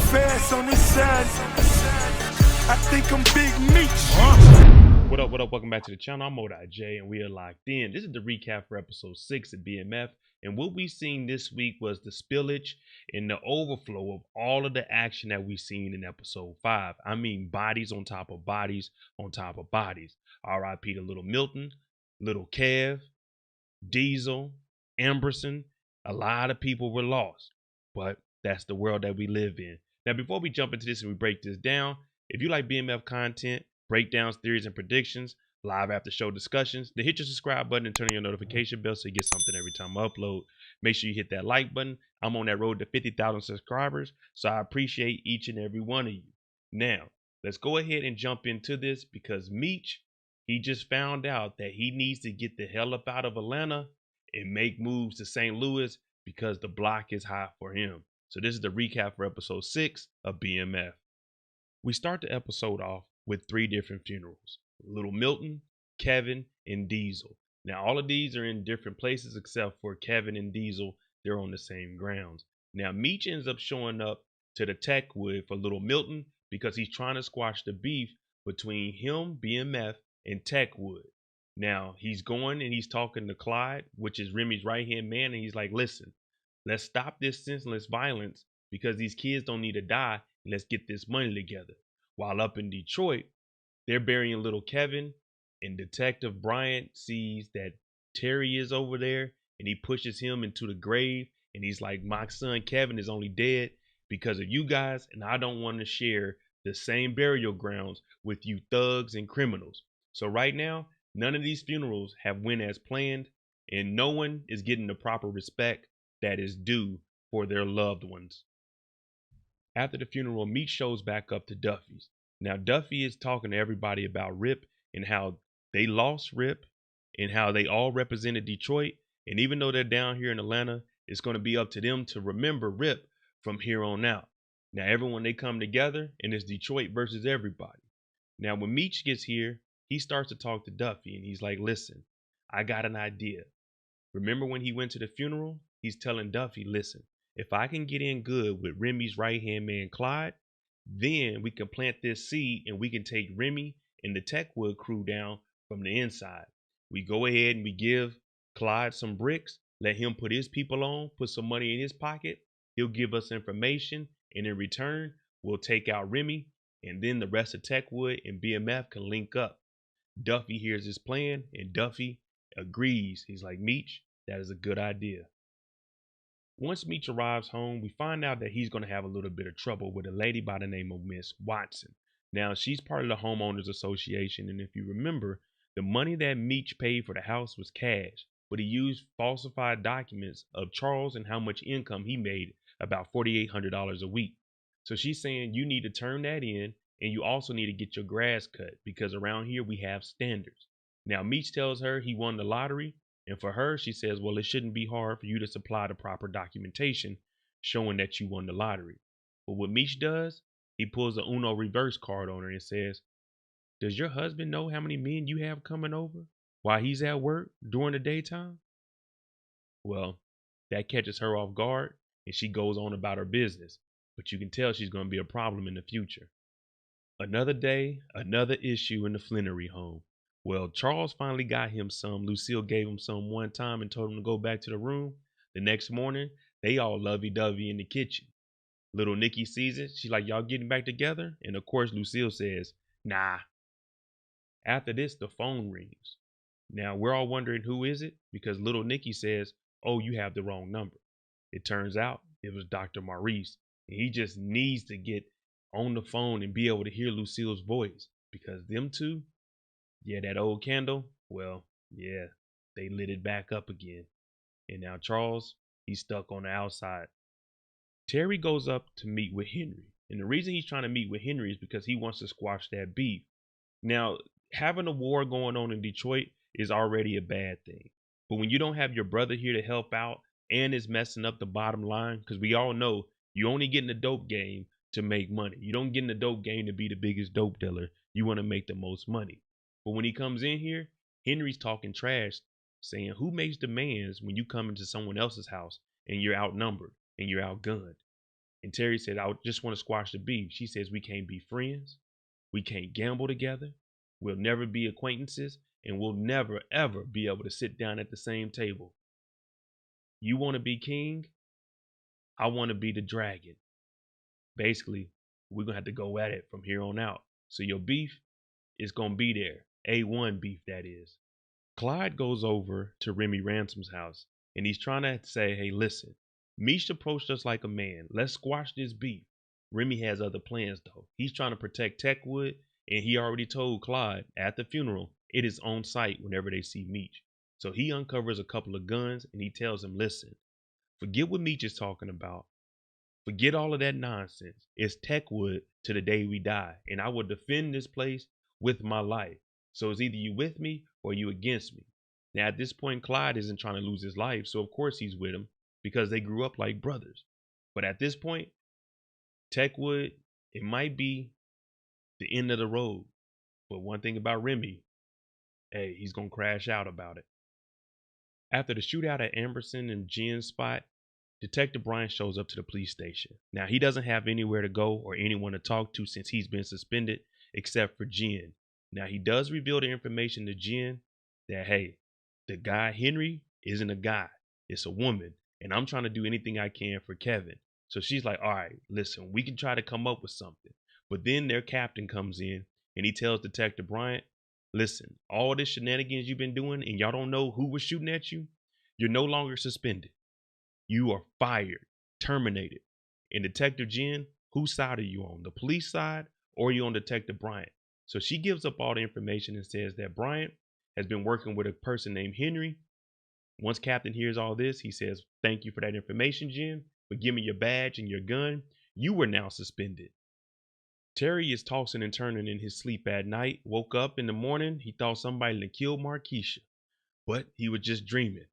fast on this side. I think I'm Big Meech. What up, what up? Welcome back to the channel. I'm J, and we are locked in. This is the recap for episode 6 of BMF. And what we seen this week was the spillage and the overflow of all of the action that we seen in episode 5. I mean, bodies on top of bodies on top of bodies. R.I.P. to Little Milton, Little Kev, Diesel, Amberson. A lot of people were lost, but that's the world that we live in. Now, before we jump into this and we break this down, if you like BMF content, breakdowns, theories, and predictions, live after show discussions, then hit your subscribe button and turn on your notification bell so you get something every time I upload. Make sure you hit that like button. I'm on that road to 50,000 subscribers, so I appreciate each and every one of you. Now, let's go ahead and jump into this because Meech, he just found out that he needs to get the hell up out of Atlanta and make moves to St. Louis because the block is hot for him. So this is the recap for episode 6 of BMF. We start the episode off with 3 different funerals: Little Milton, Kevin, and Diesel. Now, all of these are in different places except for Kevin and Diesel. They're on the same grounds. Now, Meech ends up showing up to the Techwood for Little Milton because he's trying to squash the beef between him, BMF, and Techwood. Now, he's going and he's talking to Clyde, which is Remy's right-hand man, and he's like, listen, let's stop this senseless violence because these kids don't need to die, and let's get this money together. While up in Detroit, they're burying little Kevin, and Detective Bryant sees that Terry is over there, and he pushes him into the grave, and he's like, my son Kevin is only dead because of you guys, and I don't want to share the same burial grounds with you thugs and criminals. So right now, none of these funerals have went as planned, and no one is getting the proper respect that is due for their loved ones. After the funeral, Meech shows back up to Duffy's. Now, Duffy is talking to everybody about Rip and how they lost Rip and how they all represented Detroit. And even though they're down here in Atlanta, it's going to be up to them to remember Rip from here on out. Now, everyone, they come together and it's Detroit versus everybody. Now, when Meech gets here, he starts to talk to Duffy and he's like, listen, I got an idea. Remember when he went to the funeral? He's telling Duffy, listen, if I can get in good with Remy's right-hand man, Clyde, then we can plant this seed and we can take Remy and the Techwood crew down from the inside. We go ahead and we give Clyde some bricks, let him put his people on, put some money in his pocket. He'll give us information, and in return, we'll take out Remy, and then the rest of Techwood and BMF can link up. Duffy hears his plan, and Duffy agrees. He's like, Meech, that is a good idea. Once Meech arrives home, we find out that he's going to have a little bit of trouble with a lady by the name of Miss Watson. Now, she's part of the homeowners association, and if you remember, the money that Meech paid for the house was cash, but he used falsified documents of Charles and how much income he made, about $4,800 a week. So she's saying you need to turn that in, and you also need to get your grass cut because around here we have standards. Now, Meech tells her he won the lottery. And for her, she says, well, it shouldn't be hard for you to supply the proper documentation showing that you won the lottery. But what Meech does, he pulls the Uno reverse card on her and says, does your husband know how many men you have coming over while he's at work during the daytime? Well, that catches her off guard and she goes on about her business. But you can tell she's going to be a problem in the future. Another day, another issue in the Flennory home. Well, Charles finally got him some. Lucille gave him some one time and told him to go back to the room. The next morning, they all lovey-dovey in the kitchen. Little Nikki sees it. She's like, y'all getting back together? And of course, Lucille says, nah. After this, the phone rings. Now, we're all wondering who is it? Because little Nikki says, oh, you have the wrong number. It turns out it was Dr. Maurice. And he just needs to get on the phone and be able to hear Lucille's voice. Because them two, yeah, that old candle, well, yeah, they lit it back up again. And now Charles, he's stuck on the outside. Terry goes up to meet with Henry. And the reason he's trying to meet with Henry is because he wants to squash that beef. Now, having a war going on in Detroit is already a bad thing. But when you don't have your brother here to help out and is messing up the bottom line, because we all know you only get in the dope game to make money. You don't get in the dope game to be the biggest dope dealer. You want to make the most money. But when he comes in here, Henry's talking trash, saying, who makes demands when you come into someone else's house and you're outnumbered and you're outgunned? And Terry said, I just want to squash the beef. She says, we can't be friends. We can't gamble together. We'll never be acquaintances. And we'll never, ever be able to sit down at the same table. You want to be king? I want to be the dragon. Basically, we're going to have to go at it from here on out. So your beef is going to be there. A1 beef, that is. Clyde goes over to Remy Ransom's house, and he's trying to say, hey, listen, Meech approached us like a man. Let's squash this beef. Remy has other plans, though. He's trying to protect Techwood, and he already told Clyde at the funeral it is on site whenever they see Meech. So he uncovers a couple of guns, and he tells him, listen, forget what Meech is talking about. Forget all of that nonsense. It's Techwood to the day we die, and I will defend this place with my life. So it's either you with me or you against me. Now, at this point, Clyde isn't trying to lose his life, so of course he's with him because they grew up like brothers. But at this point, Techwood, it might be the end of the road. But one thing about Remy, hey, he's going to crash out about it. After the shootout at Amberson and Jen's spot, Detective Brian shows up to the police station. Now, he doesn't have anywhere to go or anyone to talk to since he's been suspended, except for Jen. Now, he does reveal the information to Jen that, hey, the guy Henry isn't a guy, it's a woman, and I'm trying to do anything I can for Kevin. So she's like, all right, listen, we can try to come up with something. But then their captain comes in and he tells Detective Bryant, listen, all this shenanigans you've been doing and y'all don't know who was shooting at you, you're no longer suspended. You are fired, terminated. And Detective Jen, whose side are you on? The police side or are you on Detective Bryant? So she gives up all the information and says that Bryant has been working with a person named Henry. Once Captain hears all this, he says, thank you for that information, Jen, but give me your badge and your gun. You were now suspended. Terry is tossing and turning in his sleep at night. Woke up in the morning. He thought somebody had killed Marquisha, but he was just dreaming.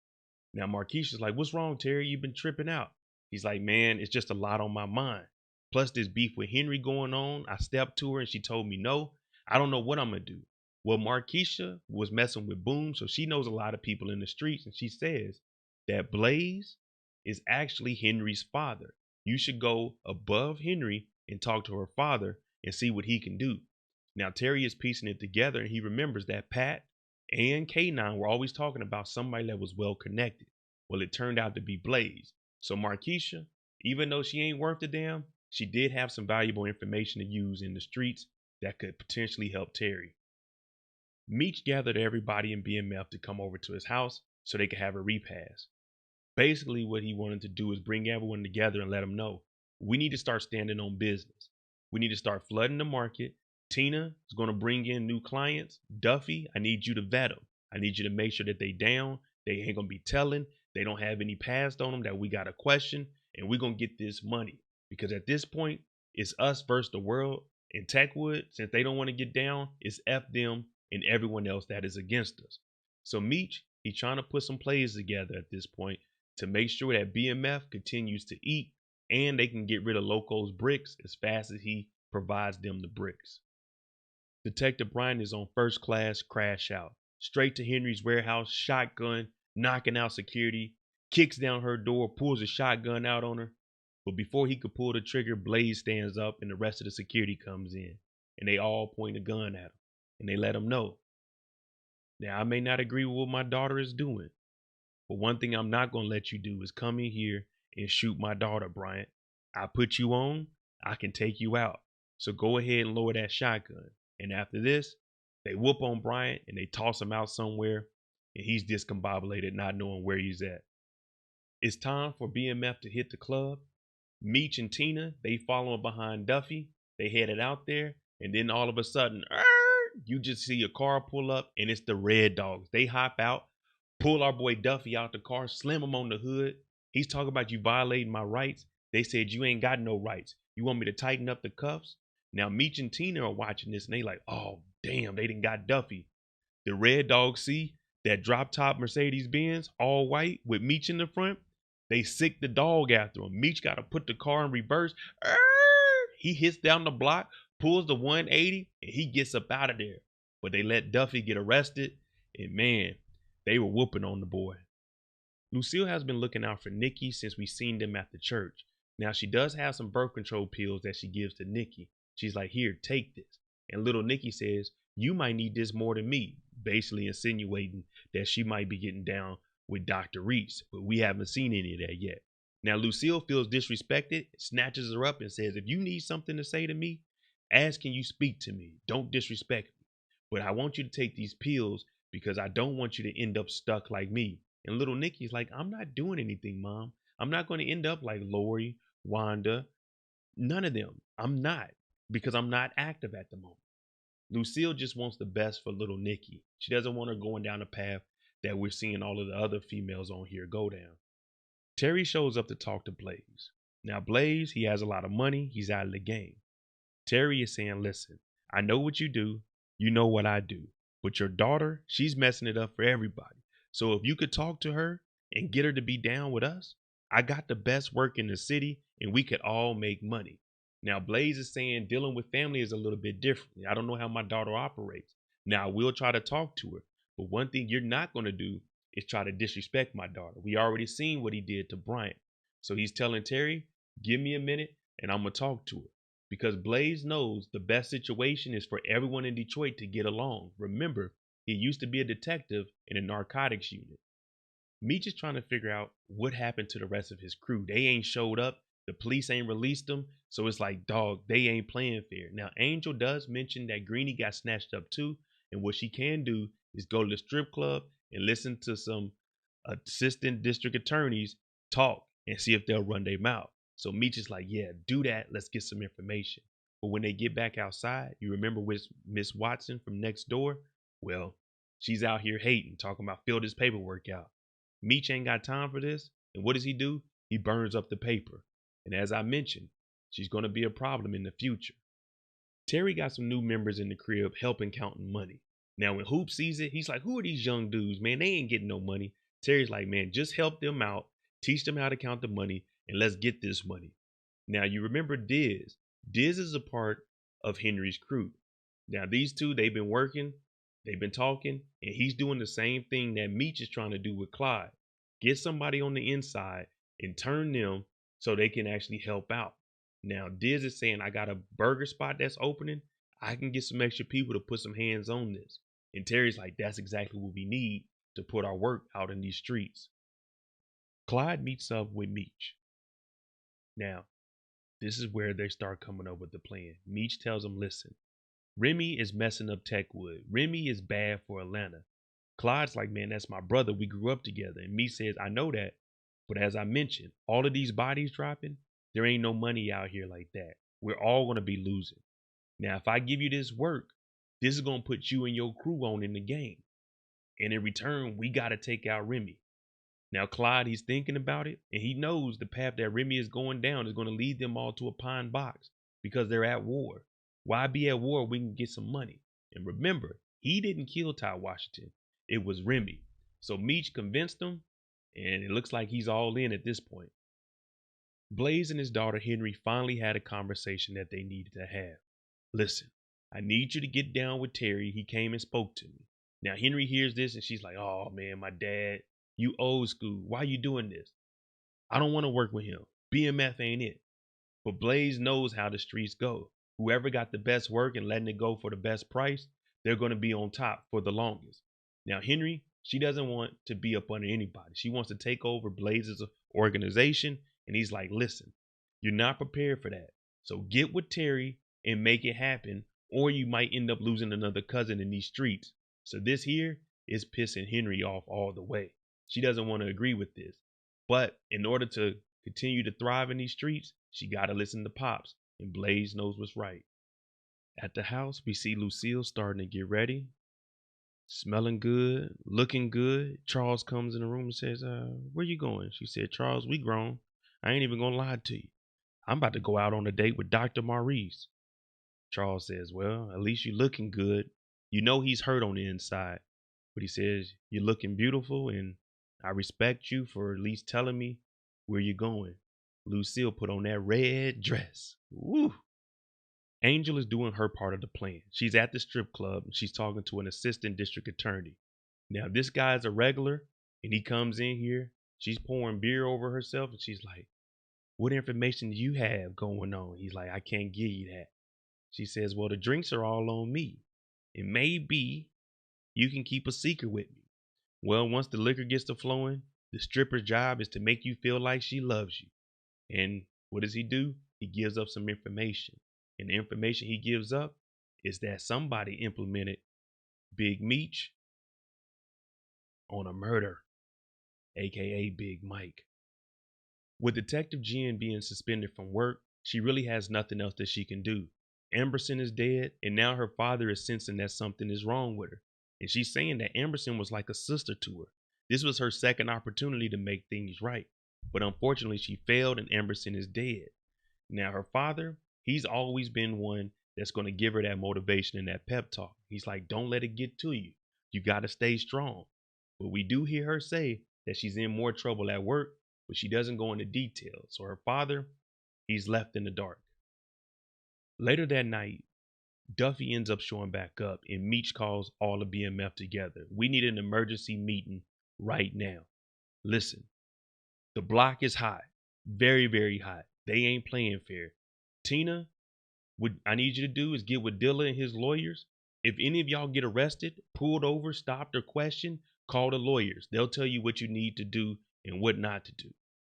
Now, Marquisha's like, what's wrong, Terry? You've been tripping out. He's like, man, it's just a lot on my mind. Plus this beef with Henry going on. I stepped to her and she told me no. I don't know what I'm going to do. Well, Marquisha was messing with Boom, so she knows a lot of people in the streets. And she says that Blaze is actually Henry's father. You should go above Henry and talk to her father and see what he can do. Now, Terry is piecing it together and he remembers that Pat and K9 were always talking about somebody that was well connected. Well, it turned out to be Blaze. So Marquisha, even though she ain't worth a damn, she did have some valuable information to use in the streets that could potentially help Terry. Meech gathered everybody in BMF to come over to his house so they could have a repast. Basically, what he wanted to do is bring everyone together and let them know, we need to start standing on business. We need to start flooding the market. Tina is going to bring in new clients. Duffy, I need you to vet them. I need you to make sure that they down. They ain't going to be telling. They don't have any past on them that we got to question. And we're going to get this money. Because at this point, it's us versus the world. And Techwood, since they don't want to get down, it's F them and everyone else that is against us. So Meech, he's trying to put some plays together at this point to make sure that BMF continues to eat and they can get rid of Loco's bricks as fast as he provides them the bricks. Detective Brian is on first class crash out. Straight to Henry's warehouse, shotgun, knocking out security, kicks down her door, pulls a shotgun out on her. But before he could pull the trigger, Blaze stands up and the rest of the security comes in. And they all point a gun at him. And they let him know. Now, I may not agree with what my daughter is doing. But one thing I'm not going to let you do is come in here and shoot my daughter, Bryant. I put you on, I can take you out. So go ahead and lower that shotgun. And after this, they whoop on Bryant and they toss him out somewhere. And he's discombobulated, not knowing where he's at. It's time for BMF to hit the club. Meech and Tina, they following behind Duffy. They headed out there. And then all of a sudden, you just see a car pull up and it's the Red Dogs. They hop out, pull our boy Duffy out the car, slam him on the hood. He's talking about you violating my rights. They said you ain't got no rights. You want me to tighten up the cuffs? Now Meech and Tina are watching this and they like, oh, damn, they done got Duffy. The Red Dogs see that drop top Mercedes Benz, all white with Meech in the front. They sick the dog after him. Meech got to put the car in reverse. He hits down the block, pulls the 180, and he gets up out of there. But they let Duffy get arrested, and man, they were whooping on the boy. Lucille has been looking out for Nikki since we seen them at the church. Now, she does have some birth control pills that she gives to Nikki. She's like, here, take this. And little Nikki says, you might need this more than me, basically insinuating that she might be getting down with Dr. Reese, but we haven't seen any of that yet. Now, Lucille feels disrespected, snatches her up and says, if you need something to say to me, ask, can you speak to me? Don't disrespect me. But I want you to take these pills because I don't want you to end up stuck like me. And little Nikki's like, I'm not doing anything, Mom. I'm not going to end up like Lori, Wanda, none of them. I'm not, because I'm not active at the moment. Lucille just wants the best for little Nikki. She doesn't want her going down a path that we're seeing all of the other females on here go down. Terry shows up to talk to Blaze. Now, Blaze, he has a lot of money. He's out of the game. Terry is saying, listen, I know what you do. You know what I do. But your daughter, she's messing it up for everybody. So if you could talk to her and get her to be down with us, I got the best work in the city and we could all make money. Now, Blaze is saying dealing with family is a little bit different. I don't know how my daughter operates. Now, I will try to talk to her. But one thing you're not going to do is try to disrespect my daughter. We already seen what he did to Bryant. So he's telling Terry, give me a minute and I'm going to talk to her. Because Blaze knows the best situation is for everyone in Detroit to get along. Remember, he used to be a detective in a narcotics unit. Meech is trying to figure out what happened to the rest of his crew. They ain't showed up. The police ain't released them. So it's like, dog, they ain't playing fair. Now, Angel does mention that Greenie got snatched up too. And what she can do is go to the strip club and listen to some assistant district attorneys talk and see if they'll run their mouth. So Meech is like, yeah, do that. Let's get some information. But when they get back outside, you remember with Miss Watson from next door? Well, she's out here hating, talking about fill this paperwork out. Meech ain't got time for this. And what does he do? He burns up the paper. And as I mentioned, she's going to be a problem in the future. Terry got some new members in the crib helping counting money. Now, when Hoop sees it, he's like, who are these young dudes, man? They ain't getting no money. Terry's like, man, just help them out, teach them how to count the money, and let's get this money. Now, you remember Diz. Diz is a part of Henry's crew. Now, these two, they've been working, they've been talking, and he's doing the same thing that Meech is trying to do with Clyde. Get somebody on the inside and turn them so they can actually help out. Now, Diz is saying, I got a burger spot that's opening. I can get some extra people to put some hands on this. And Terry's like, that's exactly what we need to put our work out in these streets. Clyde meets up with Meech. Now, this is where they start coming up with the plan. Meech tells him, listen, Remy is messing up Techwood. Remy is bad for Atlanta. Clyde's like, man, that's my brother. We grew up together. And Meech says, I know that. But as I mentioned, all of these bodies dropping, there ain't no money out here like that. We're all going to be losing. Now, if I give you this work, this is going to put you and your crew on in the game. And in return, we got to take out Remy. Now, Clyde, he's thinking about it, and he knows the path that Remy is going down is going to lead them all to a pine box because they're at war. Why be at war? We can get some money. And remember, he didn't kill Ty Washington. It was Remy. So Meech convinced him, and it looks like he's all in at this point. Blaze and his daughter Henry finally had a conversation that they needed to have. Listen, I need you to get down with Terry. He came and spoke to me. Now, Henry hears this, and she's like, oh, man, my dad. You old school. Why you doing this? I don't want to work with him. BMF ain't it. But Blaze knows how the streets go. Whoever got the best work and letting it go for the best price, they're going to be on top for the longest. Now, Henry, she doesn't want to be up under anybody. She wants to take over Blaze's organization. And he's like, listen, you're not prepared for that. So get with Terry and make it happen, or you might end up losing another cousin in these streets. So this here is pissing Henry off all the way. She doesn't want to agree with this. But in order to continue to thrive in these streets, she got to listen to Pops, and Blaze knows what's right. At the house, we see Lucille starting to get ready, smelling good, looking good. Charles comes in the room and says, where you going? She said, Charles, we grown. I ain't even going to lie to you. I'm about to go out on a date with Dr. Maurice. Charles says, well, at least you're looking good. You know he's hurt on the inside. But he says, you're looking beautiful, and I respect you for at least telling me where you're going. Lucille put on that red dress. Woo! Angel is doing her part of the plan. She's at the strip club, and she's talking to an assistant district attorney. Now, this guy's a regular, and he comes in here. She's pouring beer over herself, and she's like, What information do you have going on? He's like, I can't give you that. She says, well, the drinks are all on me. And maybe you can keep a secret with me. Well, once the liquor gets to flowing, the stripper's job is to make you feel like she loves you. And what does he do? He gives up some information. And the information he gives up is that somebody implemented Big Meech on a murder, aka Big Mike. With Detective Jen being suspended from work, she really has nothing else that she can do. Amberson is dead, and now her father is sensing that something is wrong with her. And she's saying that Amberson was like a sister to her. This was her second opportunity to make things right. But unfortunately, she failed and Amberson is dead. Now, her father, he's always been one that's going to give her that motivation and that pep talk. He's like, don't let it get to you. You got to stay strong. But we do hear her say that she's in more trouble at work, but she doesn't go into details. So her father, he's left in the dark. Later that night, Duffy ends up showing back up and Meech calls all the BMF together. We need an emergency meeting right now. Listen, the block is hot. Very, very hot. They ain't playing fair. Tina, what I need you to do is get with Dilla and his lawyers. If any of y'all get arrested, pulled over, stopped, or questioned, call the lawyers. They'll tell you what you need to do and what not to do.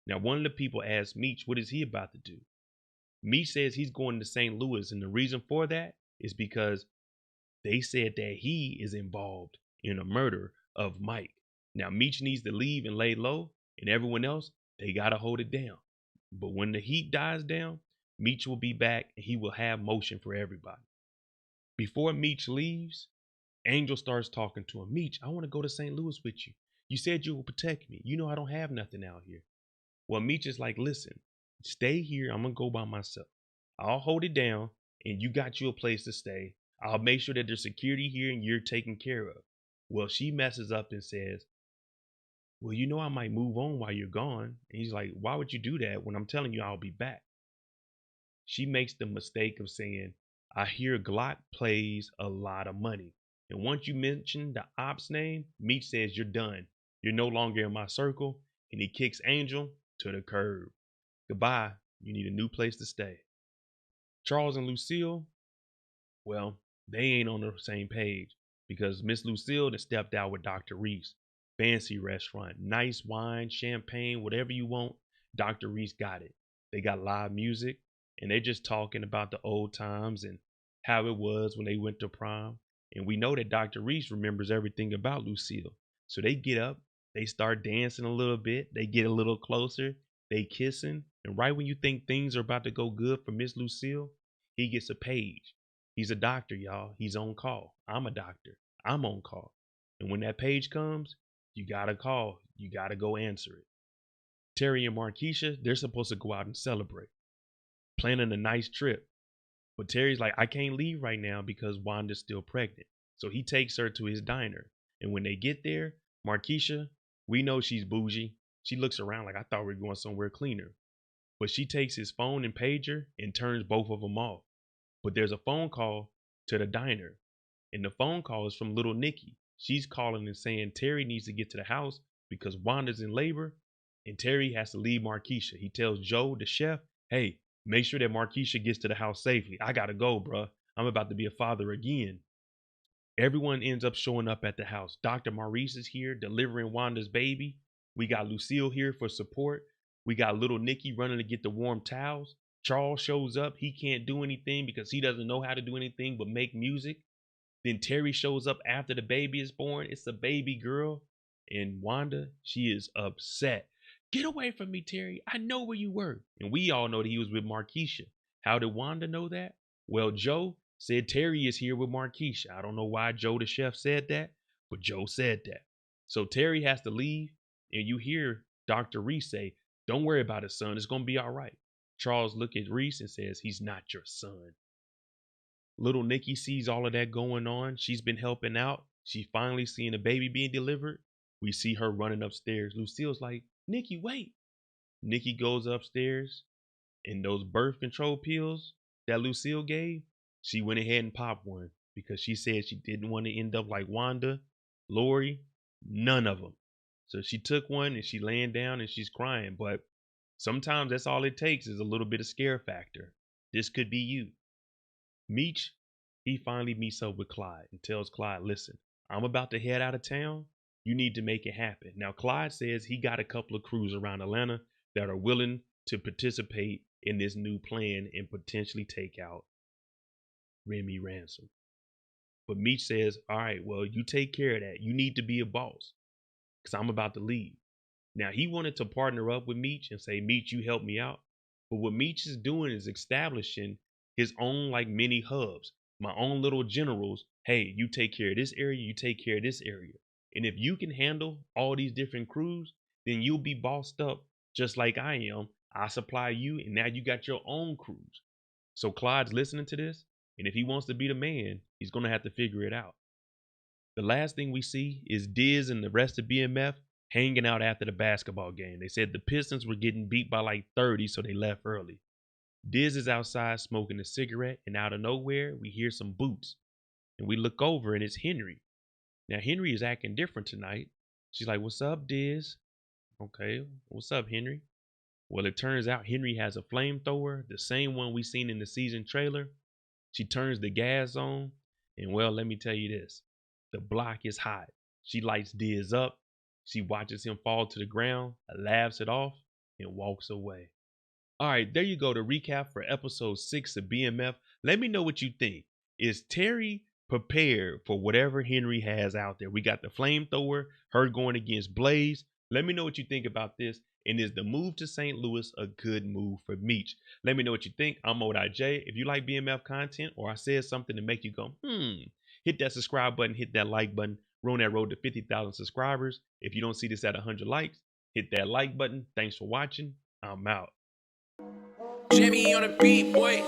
Now, one of the people asked Meech, what is he about to do? Meech says he's going to St. Louis, and the reason for that is because they said that he is involved in a murder of Mike. Now, Meech needs to leave and lay low, and everyone else, they got to hold it down. But when the heat dies down, Meech will be back, and he will have motion for everybody. Before Meech leaves, Angel starts talking to him. Meech, I want to go to St. Louis with you. You said you will protect me. You know I don't have nothing out here. Well, Meech is like, listen, stay here. I'm going to go by myself. I'll hold it down, and you got you a place to stay. I'll make sure that there's security here and you're taken care of. Well, she messes up and says, well, you know I might move on while you're gone. And he's like, why would you do that when I'm telling you I'll be back? She makes the mistake of saying, I hear Glock plays a lot of money. And once you mention the ops name, Meech says you're done. You're no longer in my circle. And he kicks Angel to the curb. Goodbye. You need a new place to stay. Charles and Lucille, well, they ain't on the same page because Miss Lucille has stepped out with Dr. Reese. Fancy restaurant, nice wine, champagne, whatever you want. Dr. Reese got it. They got live music and they're just talking about the old times and how it was when they went to prom. And we know that Dr. Reese remembers everything about Lucille. So they get up, they start dancing a little bit, they get a little closer, they kissing. And right when you think things are about to go good for Miss Lucille, he gets a page. He's a doctor, y'all. He's on call. I'm a doctor. I'm on call. And when that page comes, you gotta call. You gotta go answer it. Terry and Marquisha, they're supposed to go out and celebrate, planning a nice trip. But Terry's like, I can't leave right now because Wanda's still pregnant. So he takes her to his diner. And when they get there, Marquisha, we know she's bougie. She looks around like, I thought we were going somewhere cleaner. But she takes his phone and pager and turns both of them off. But there's a phone call to the diner. And the phone call is from little Nikki. She's calling and saying Terry needs to get to the house because Wanda's in labor and Terry has to leave Marquisha. He tells Joe, the chef, hey, make sure that Marquisha gets to the house safely. I gotta go, bruh. I'm about to be a father again. Everyone ends up showing up at the house. Dr. Maurice is here delivering Wanda's baby. We got Lucille here for support. We got little Nikki running to get the warm towels. Charles shows up. He can't do anything because he doesn't know how to do anything but make music. Then Terry shows up after the baby is born. It's a baby girl. And Wanda, she is upset. Get away from me, Terry. I know where you were. And we all know that he was with Marquisha. How did Wanda know that? Well, Joe said Terry is here with Marquisha. I don't know why Joe the chef said that, but Joe said that. So Terry has to leave. And you hear Dr. Reese say, don't worry about it, son. It's going to be all right. Charles looks at Reese and says, he's not your son. Little Nikki sees all of that going on. She's been helping out. She finally seen a baby being delivered. We see her running upstairs. Lucille's like, Nikki, wait. Nikki goes upstairs and those birth control pills that Lucille gave, she went ahead and popped one because she said she didn't want to end up like Wanda, Lori, none of them. So she took one and she laying down and she's crying. But Sometimes that's all it takes is a little bit of scare factor. This could be you. Meech, he finally meets up with Clyde and tells Clyde, listen, I'm about to head out of town. You need to make it happen. Now, Clyde says he got a couple of crews around Atlanta that are willing to participate in this new plan and potentially take out Remy Ransom. But Meech says, all right, well, you take care of that. You need to be a boss because I'm about to leave. Now, he wanted to partner up with Meech and say, Meech, you help me out. But what Meech is doing is establishing his own like mini hubs, my own little generals. Hey, you take care of this area, you take care of this area. And if you can handle all these different crews, then you'll be bossed up just like I am. I supply you, and now you got your own crews. So Clyde's listening to this, and if he wants to be the man, he's going to have to figure it out. The last thing we see is Diz and the rest of BMF hanging out after the basketball game. They said the Pistons were getting beat by like 30, so they left early. Diz is outside smoking a cigarette, and out of nowhere, we hear some boots. And we look over, and it's Henry. Now, Henry is acting different tonight. She's like, what's up, Diz? Okay, what's up, Henry? Well, it turns out Henry has a flamethrower, the same one we seen in the season trailer. She turns the gas on, and well, let me tell you this. The block is hot. She lights Diz up. She watches him fall to the ground, laughs it off, and walks away. All right, there you go. The recap for episode 6 of BMF. Let me know what you think. Is Terry prepared for whatever Henry has out there? We got the flamethrower, her going against Blaze. Let me know what you think about this. And is the move to St. Louis a good move for Meech? Let me know what you think. I'm J. If you like BMF content or I said something to make you go, hit that subscribe button, hit that like button. We're on that road to 50,000 subscribers. If you don't see this at 100 likes, hit that like button. Thanks for watching. I'm out. Jimmy on the beat, boy.